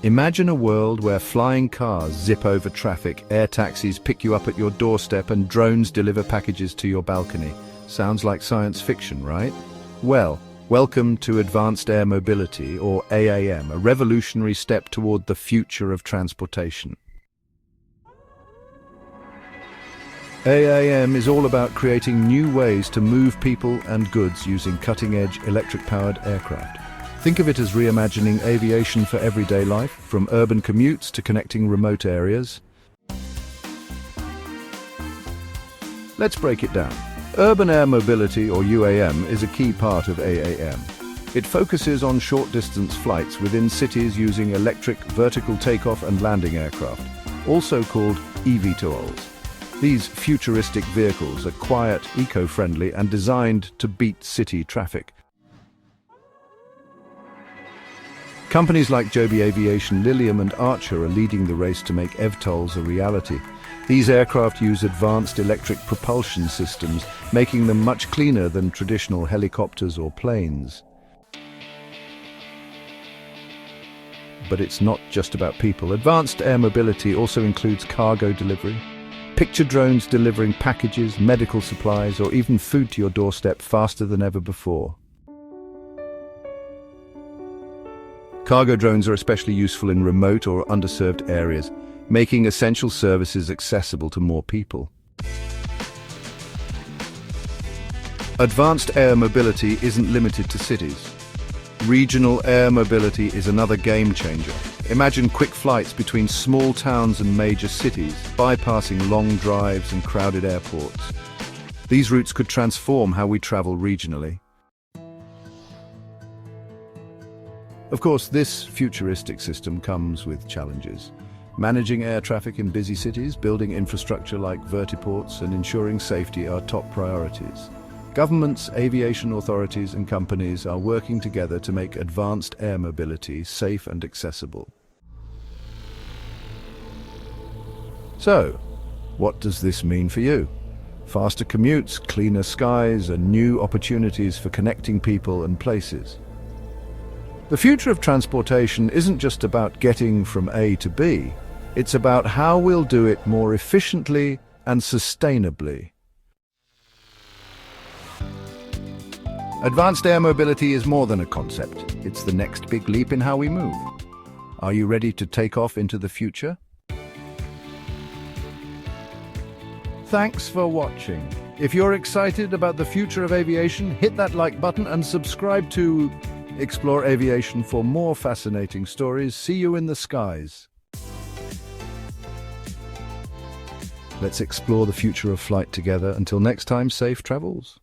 Imagine a world where flying cars zip over traffic, air taxis pick you up at your doorstep, and drones deliver packages to your balcony. Sounds like science fiction, right? Well, welcome to Advanced Air Mobility, or AAM, a revolutionary step toward the future of transportation. AAM is all about creating new ways to move people and goods using cutting-edge electric-powered aircraft. Think of it as reimagining aviation for everyday life, from urban commutes to connecting remote areas. Let's break it down. Urban air mobility, or UAM, is a key part of AAM. It focuses on short-distance flights within cities using electric vertical takeoff and landing aircraft, also called eVTOLs. These futuristic vehicles are quiet, eco-friendly, and designed to beat city traffic. Companies like Joby Aviation, Lilium and Archer are leading the race to make eVTOLs a reality. These aircraft use advanced electric propulsion systems, making them much cleaner than traditional helicopters or planes. But it's not just about people. Advanced air mobility also includes cargo delivery. Picture drones delivering packages, medical supplies, or even food to your doorstep faster than ever before. Cargo drones are especially useful in remote or underserved areas, making essential services accessible to more people. Advanced air mobility isn't limited to cities. Regional air mobility is another game changer. Imagine quick flights between small towns and major cities, bypassing long drives and crowded airports. These routes could transform how we travel regionally. Of course, this futuristic system comes with challenges. Managing air traffic in busy cities, building infrastructure like vertiports, and ensuring safety are top priorities. Governments, aviation authorities, and companies are working together to make advanced air mobility safe and accessible. So, what does this mean for you? Faster commutes, cleaner skies, and new opportunities for connecting people and places. The future of transportation isn't just about getting from A to B. It's about how we'll do it more efficiently and sustainably. Advanced air mobility is more than a concept. It's the next big leap in how we move. Are you ready to take off into the future? Thanks for watching. If you're excited about the future of aviation, hit that like button and subscribe to Explore Aviation for more fascinating stories. See you in the skies. Let's explore the future of flight together. Until next time, safe travels.